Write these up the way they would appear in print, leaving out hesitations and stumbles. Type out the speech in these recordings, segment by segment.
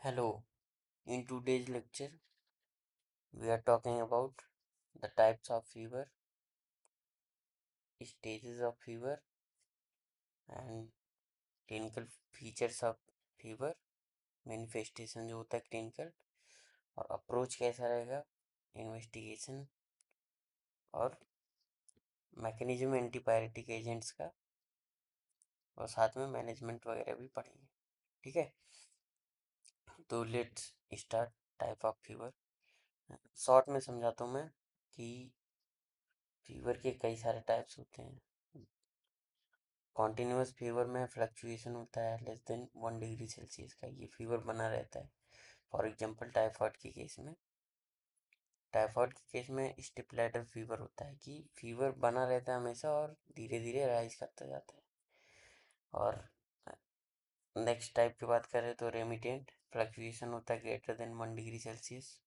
Hello, in today's lecture, we are talking about the types of fever, stages of fever, and clinical features of fever, manifestation जो होता है clinical, और approach कैसा रहेगा, investigation और mechanism antipyretic agents का, और साथ में मैनेजमेंट वगैरह भी पढ़ेंगे। ठीक है, तो let's start type of fever. Short में समझाता हूँ मैं कि फीवर के कई सारे टाइप्स होते हैं। कॉन्टिन्यूस फीवर में फ्लक्चुएशन होता है लेस देन 1 डिग्री सेल्सियस का, ये फीवर बना रहता है। फॉर एग्जांपल टाइफाइड के केस में, स्टिपलेटर फीवर होता है कि फीवर बना रहता है हमेशा और धीरे धीरे राइज करता जाता है। और नेक्स्ट टाइप की बात करें तो रेमिटेंट फ्लक्चुएशन होता है greater than 1 degree Celsius,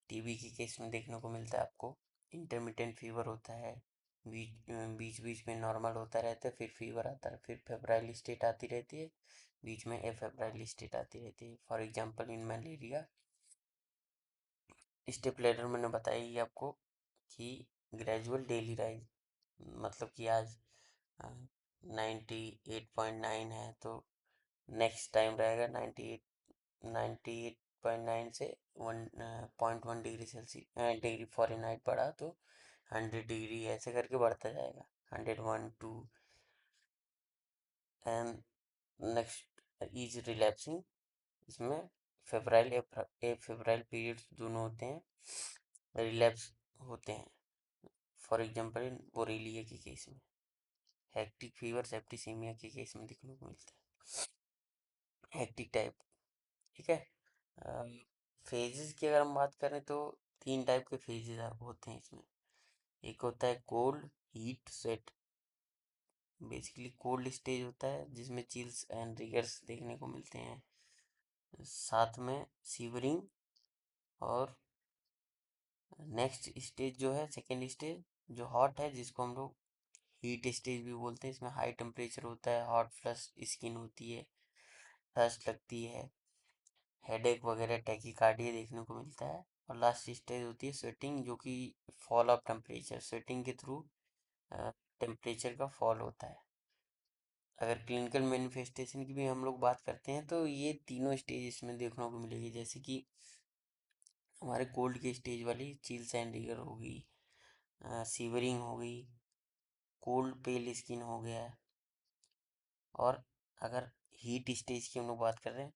TB के केस में देखने को मिलता है आपको। इंटरमिटेंट फीवर होता है, बीच बीच में नॉर्मल होता रहता है, फिर फीवर आता है, फिर फेब्राइल स्टेट आती रहती है, बीच में एफेब्राइल स्टेट आती रहती है। For example in malaria. Step ladder मैंने बताया ही आपको कि ग्रेजुअल डेली राइज, मतलब कि आज 98.9 है तो नेक्स्ट टाइम रहेगा 98.9 से 1.1 डिग्री फ़ारेनहाइट बढ़ा तो 100 डिग्री, ऐसे करके बढ़ता जाएगा। 100, 1, 2 एंड नेक्स्ट इज रिलैप्सिंग। इसमें फेब्राइल फेब्राइल पीरियड्स दोनों होते हैं, रिलैप्स होते हैं। फॉर एग्जांपल इन बोरेलिया के केस में, हेक्टिक फीवर सेप्टिसीमिया के केस में देखने को मिलता है, हेक्टिक टाइप। ठीक है, फेजेस की अगर हम बात करें तो 3 टाइप के फेजेस होते हैं इसमें। एक होता है cold, heat, sweat. Basically cold stage होता है जिसमें चिल्स एंड रिगर्स देखने को मिलते हैं, साथ में सीवरिंग। और नेक्स्ट स्टेज जो है सेकेंड स्टेज जो हॉट है, जिसको हम लोग हीट स्टेज भी बोलते हैं, इसमें हाई टेम्परेचर होता है, हॉट फ्लश स्किन होती है, थर्स्ट लगती है, हेडेक वगैरह, टैकीकार्डिया देखने को मिलता है। और लास्ट स्टेज होती है स्वेटिंग, जो कि फॉल ऑफ टेम्परेचर, स्वेटिंग के थ्रू टेम्परेचर का फॉल होता है। अगर क्लिनिकल मैनिफेस्टेशन की भी हम लोग बात करते हैं तो ये तीनों स्टेज इसमें देखने को मिलेगी, जैसे कि हमारे कोल्ड की स्टेज वाली चिल्स एंड रिगर हो गई, सीवरिंग हो गई, कोल्ड पेल स्किन हो गया। और अगर हीट स्टेज की हम लोग बात कर रहे हैं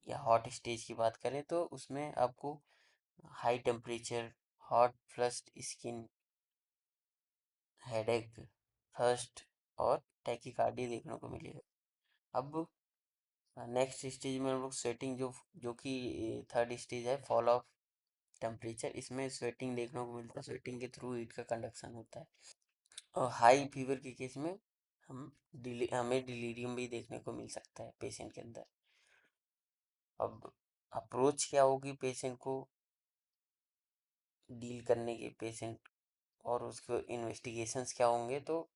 या हॉट स्टेज की बात करें तो उसमें आपको high temperature, hot flushed skin, headache, thirst और टैकीकार्डिया देखने को मिलेगा। अब नेक्स्ट स्टेज में हम लोग स्वेटिंग, जो कि थर्ड स्टेज है, फॉल ऑफ टेम्परेचर। इसमें स्वेटिंग देखने को मिलता है, स्वेटिंग के थ्रू हीट का कंडक्शन होता है। और हाई फीवर के केस में हमें डिलीरियम भी देखने को मिल सकता है पेशेंट के अंदर। अब अप्रोच क्या होगी पेशेंट को डील करने के, पेशेंट और उसके इन्वेस्टिगेशंस क्या होंगे, तो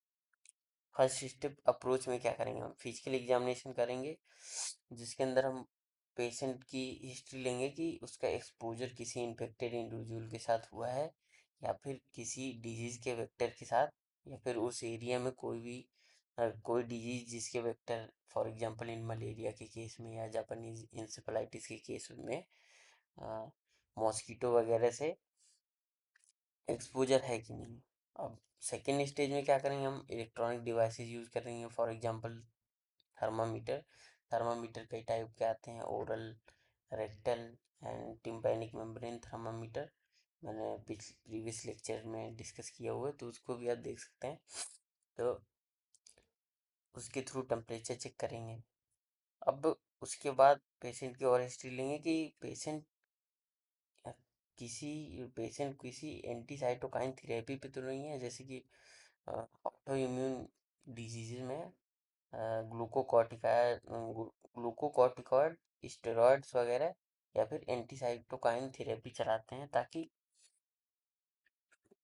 फर्स्ट स्टेप अप्रोच में क्या करेंगे, हम फिजिकल एग्जामिनेशन करेंगे, जिसके अंदर हम पेशेंट की हिस्ट्री लेंगे कि उसका एक्सपोजर किसी इन्फेक्टेड इंडिविजुअल के साथ हुआ है या फिर किसी डिजीज़ के वेक्टर के साथ, या फिर उस एरिया में कोई डिजीज़ जिसके vector, for example in malaria के केस में या जापानीज इंसेफेलाइटिस के केस में मॉस्किटो वगैरह से एक्सपोजर है कि नहीं। अब सेकेंड स्टेज में क्या करेंगे, हम इलेक्ट्रॉनिक डिवाइसेस यूज़ करेंगे। For example thermometer. थर्मामीटर कई टाइप के आते हैं, oral, rectal and tympanic membrane thermometer. मैंने प्रीवियस लेक्चर में डिस्कस किया हुआ है, तो उसको भी आप देख सकते हैं। तो उसके थ्रू टेम्परेचर चेक करेंगे। अब उसके बाद पेशेंट की और हिस्ट्री लेंगे कि किसी एंटीसाइटोकाइन थेरेपी पे तो नहीं है, जैसे कि ऑटो इम्यून डिजीज में ग्लूकोकॉर्टिकॉइड, स्टेरॉइड्स वगैरह, या फिर एंटीसाइटोकाइन थेरेपी चलाते हैं, ताकि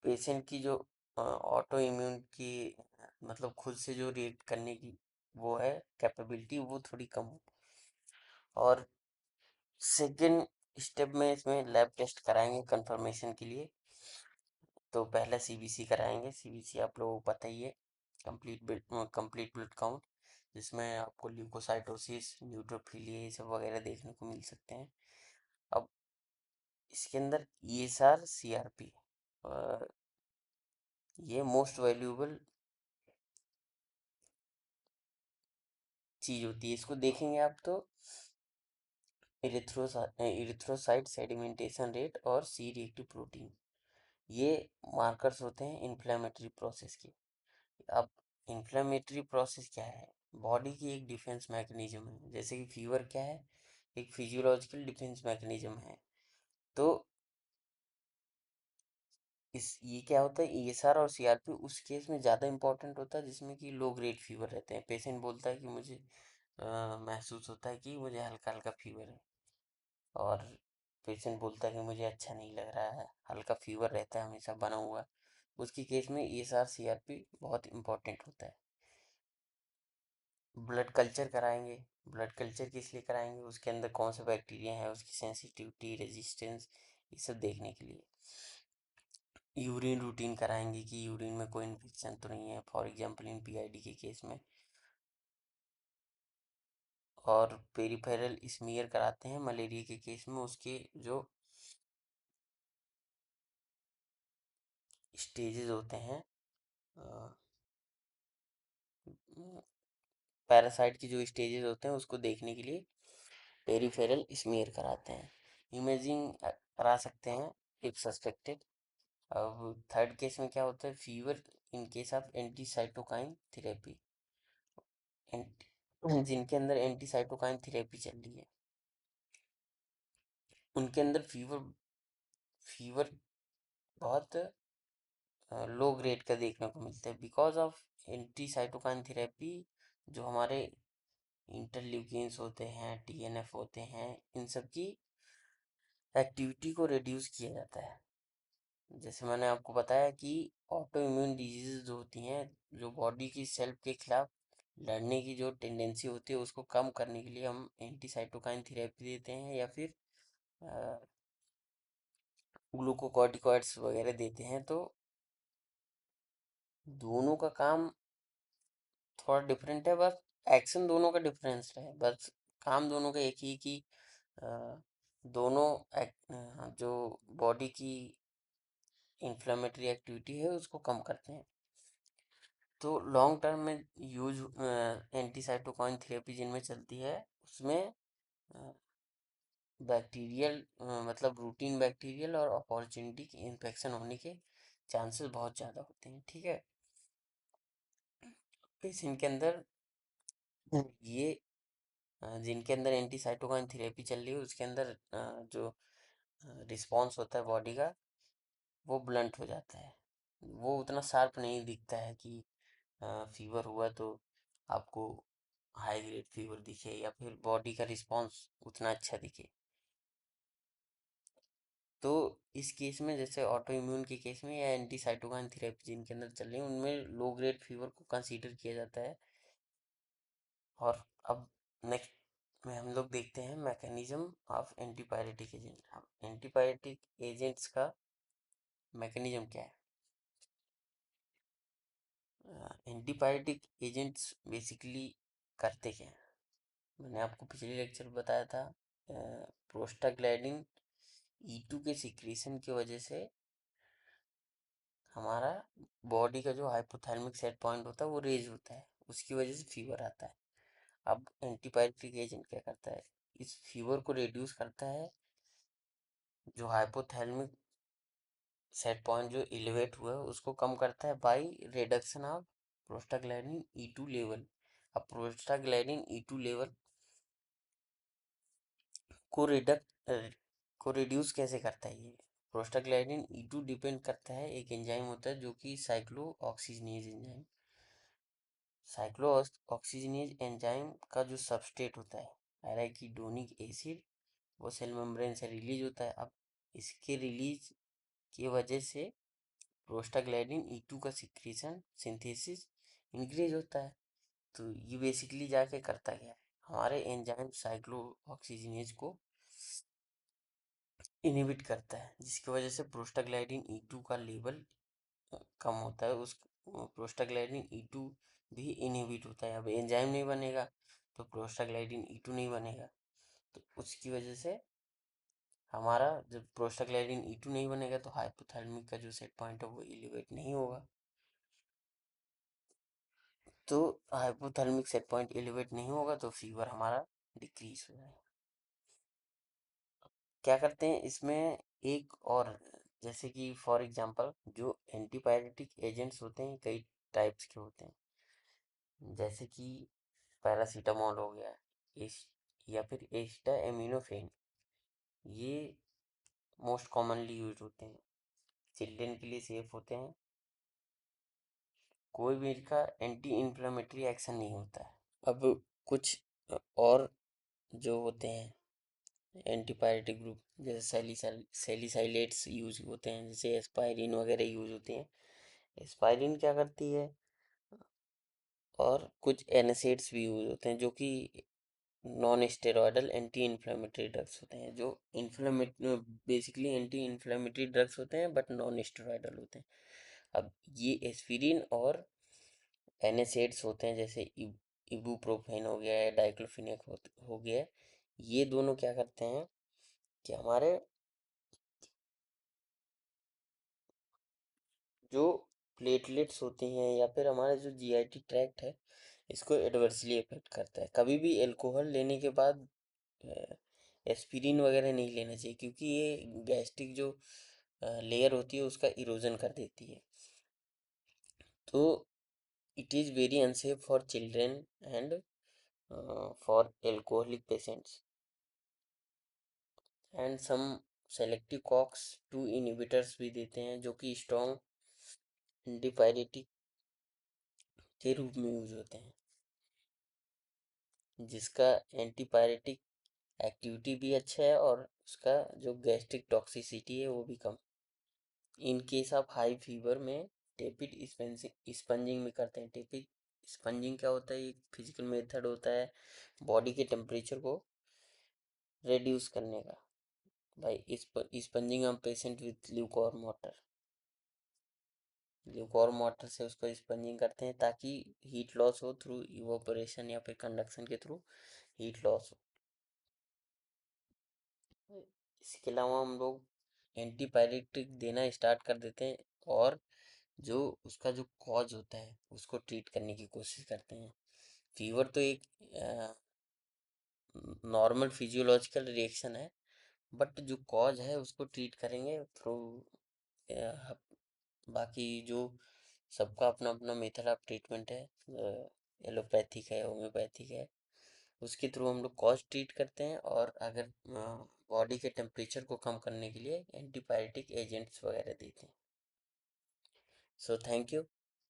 पेशेंट की जो ऑटो इम्यून की, मतलब खुद से जो रिएक्ट करने की वो है कैपेबिलिटी, वो थोड़ी कम हो। और सेकेंड स्टेप में इसमें लैब टेस्ट कराएंगे कंफर्मेशन के लिए। तो पहले सीबीसी कराएंगे। सीबीसी आप लोगों को पता ही है, कंप्लीट ब्लड काउंट, जिसमें आपको ल्यूकोसाइटोसिस, न्यूट्रोफिलिया ये सब वगैरह देखने को मिल सकते हैं। अब इसके अंदर ईएसआर सीआरपी ये मोस्ट वैल्यूएबल चीज होती है। इसको देखेंगे आप तो इरिथ्रोसाइट सेडिमेंटेशन रेट और सी रिएक्टिव प्रोटीन, ये मार्कर्स होते हैं इन्फ्लेमेटरी प्रोसेस के। अब इन्फ्लेमेटरी प्रोसेस क्या है? बॉडी की एक डिफेंस मैकेनिज्म है। जैसे कि फीवर क्या है? एक फिजियोलॉजिकल डिफेंस मैकेनिज्म है। तो ये क्या होता है, ईएसआर और सीआरपी उस केस में ज़्यादा इंपॉर्टेंट होता है जिसमें कि लो ग्रेड फीवर रहते हैं। पेशेंट बोलता है कि मुझे महसूस होता है कि मुझे हल्का हल्का फीवर है, और पेशेंट बोलता है कि मुझे अच्छा नहीं लग रहा है, हल्का फीवर रहता है हमेशा बना हुआ। उसकी केस में ईएसआर सीआरपी बहुत इंपॉर्टेंट होता है। ब्लड कल्चर कराएंगे। ब्लड कल्चर किस लिए कराएंगे? उसके अंदर कौन सा बैक्टीरिया है, उसकी सेंसिटिविटी, रेजिस्टेंस, ये सब देखने के लिए। यूरिन रूटीन कराएंगे कि यूरिन में कोई इन्फेक्शन तो नहीं है, फॉर एग्जांपल इन पीआईडी के केस में। और पेरिफेरल स्मीयर कराते हैं मलेरिया के केस में। उसके जो स्टेजेस होते हैं, पैरासाइट की जो स्टेजेस होते हैं उसको देखने के लिए पेरिफेरल स्मीयर कराते हैं। इमेजिंग करा सकते हैं इफ सस्पेक्टेड। अब थर्ड केस में क्या होता है, fever in case of anticytokine therapy, जिनके अंदर एंटीसाइटोकाइन थेरेपी चल रही है उनके अंदर फीवर फीवर बहुत लो ग्रेड का देखने को मिलता है बिकॉज ऑफ एंटीसाइटोकाइन थेरेपी। जो हमारे इंटरल्यूकिन्स होते हैं, टीएनएफ होते हैं, इन सब की एक्टिविटी को रिड्यूस किया जाता है। जैसे मैंने आपको बताया कि ऑटो इम्यून डिजीज जो होती हैं, जो बॉडी की सेल्फ के खिलाफ लड़ने की जो टेंडेंसी होती है उसको कम करने के लिए हम एंटीसाइटोकाइन थेरेपी देते हैं, या फिर ग्लूकोकॉर्टिकॉइड्स वगैरह देते हैं। तो दोनों का काम थोड़ा डिफरेंट है, बस एक्शन दोनों का डिफरेंस है, बस काम दोनों का एक ही कि अ, दोनों जो बॉडी की इन्फ्लेमेटरी एक्टिविटी है उसको कम करते हैं। तो लॉन्ग टर्म में यूज एंटीसाइटोकाइन थेरेपी जिनमें चलती है उसमें बैक्टीरियल मतलब रूटीन बैक्टीरियल और अपॉर्चुनिटी इन्फेक्शन होने के चांसेस बहुत ज़्यादा होते हैं। ठीक है, पेशेंट के अंदर ये जिनके अंदर एंटीसाइटोकाइन थेरेपी चल रही है उसके अंदर जो रिस्पॉन्स होता है बॉडी का वो ब्लंट हो जाता है। वो उतना शार्प नहीं दिखता है कि फीवर हुआ तो आपको हाई ग्रेड फीवर दिखे या फिर बॉडी का रिस्पॉन्स उतना अच्छा दिखे। तो इस केस में जैसे ऑटो इम्यून के केस में या एंटीसाइटोकाइन थेरेपी जिनके अंदर चल रही है उनमें लो ग्रेड फीवर को कंसीडर किया जाता है। और अब नेक्स्ट में हम लोग देखते हैं मैकेनिज्म ऑफ एंटीपायरेटिक एजेंट। अब एंटीपायरेटिक एजेंट्स का मैकेनिज्म क्या है? एंटीपायरेटिक एजेंट्स बेसिकली करते क्या हैं? मैंने आपको पिछले लेक्चर में बताया था, प्रोस्टाग्लैंडिन E2 के सिक्रीशन की वजह से हमारा बॉडी का जो हाइपोथैलेमिक सेट पॉइंट होता है वो रेज होता है, उसकी वजह से फीवर आता है। अब एंटीपायरेटिक एजेंट क्या करता है, इस फीवर को रिड्यूस करता है। जो हाइपोथैलेमिक सेट पॉइंट जो एलिवेट हुआ है उसको कम करता है by reduction of prostaglandin E2 level. अब प्रोस्टाग्लैंडिन E2 लेवल को को रिड्यूस कैसे करता है? ये प्रोस्टाग्लैंडिन E2 डिपेंड करता है, एक एंजाइम होता है जो कि साइक्लोऑक्सीजनेज एंजाइम। साइक्लोऑक्सीजनेज एंजाइम का जो सबस्ट्रेट होता है एराकिडोनिक एसिड, वो सेल मेम्ब्रेन से रिलीज होता है। अब इसके रिलीज की वजह से प्रोस्टाग्लैंडिन E2 का सिक्रीशन सिंथेसिस इंक्रीज होता है। तो ये बेसिकली जाके करता क्या है, हमारे एंजाइम साइक्लोऑक्सीजनेज को इनहिबिट करता है, जिसकी वजह से प्रोस्टाग्लैंडिन E2 का लेवल कम होता है। उस प्रोस्टाग्लैंडिन E2 भी इनहिबिट होता है। अब एंजाइम नहीं बनेगा तो प्रोस्टाग्लैंडिन E2 नहीं बनेगा, तो उसकी वजह से हमारा जब प्रोस्टाग्लैंडिन E2 नहीं बनेगा तो हाइपोथैलेमिक का जो सेट पॉइंट है वो एलिवेट नहीं होगा। तो हाइपोथैलेमिक सेट पॉइंट एलिवेट नहीं होगा तो फीवर हमारा डिक्रीज हो जाएगा। क्या करते हैं इसमें एक और, जैसे कि फॉर एग्जांपल जो एंटीपायरेटिक एजेंट्स होते हैं कई टाइप्स के होते हैं, जैसे कि पैरासीटामोल हो गया, एस या फिर एस्टाएमिनोफेन, ये मोस्ट कॉमनली यूज होते हैं, चिल्ड्रन के लिए सेफ होते हैं, कोई भी इनका एंटी इन्फ्लेमेटरी एक्शन नहीं होता है। अब कुछ और जो होते हैं एंटीपायरेटिक ग्रुप, जैसे सैलिसाइलेट्स यूज होते हैं, जैसे एस्पाइरिन वगैरह यूज होती हैं। एस्पाइरिन क्या करती है, और कुछ एनएसएड्स भी यूज होते हैं जो कि non steroidal anti inflammatory drugs होते हैं, जो इन्फ्लेमेट बेसिकली एंटी इन्फ्लेमेटरी ड्रग्स होते हैं बट नॉन स्टेरॉयडल होते हैं। अब ये एस्पिरिन और एनएसएड्स होते हैं, जैसे इबुप्रोफेन हो गया है, डाइक्लोफिनेक हो गया है, ये दोनों क्या करते हैं कि हमारे जो प्लेटलेट्स होते हैं या फिर हमारा जो जीआईटी ट्रैक्ट है इसको एडवर्सली अफेक्ट करता है। कभी भी अल्कोहल लेने के बाद एस्पिरिन वगैरह नहीं लेना चाहिए, क्योंकि ये गैस्ट्रिक जो लेयर होती है उसका इरोजन कर देती है। तो it is very unsafe for children and for alcoholic patients and some selective COX 2 inhibitors भी देते हैं जो कि स्ट्रॉन्ग एंटीपायरेटिक के रूप में यूज होते हैं, जिसका एंटीपायरेटिक एक्टिविटी भी अच्छा है और उसका जो गैस्ट्रिक टॉक्सिसिटी है वो भी कम। In case of high fever में टेपिड स्पंजिंग में करते हैं। टेपिड स्पंजिंग क्या होता है, एक फिजिकल मेथड होता है बॉडी के टेम्परेचर को रिड्यूस करने का, by spongin on patient with lukewarm water. Lukewarm water से उसको स्पंजिंग करते हैं ताकि हीट लॉस हो थ्रू इवोपोरेशन या फिर कंडक्शन के थ्रू हीट लॉस हो। इसके अलावा हम लोग एंटीपायरेटिक देना स्टार्ट कर देते हैं और जो उसका जो कॉज होता है उसको ट्रीट करने की कोशिश करते हैं। फीवर तो एक नॉर्मल फिजियोलॉजिकल रिएक्शन है, बट जो कॉज है उसको ट्रीट करेंगे थ्रू, बाकी जो सबका अपना अपना मेथड ऑफ ट्रीटमेंट है, एलोपैथिक है, होम्योपैथिक है, उसके थ्रू हम लोग कॉज ट्रीट करते हैं, और अगर बॉडी के टेम्परेचर को कम करने के लिए एंटीपायरेटिक एजेंट्स वगैरह देते हैं। So thank you.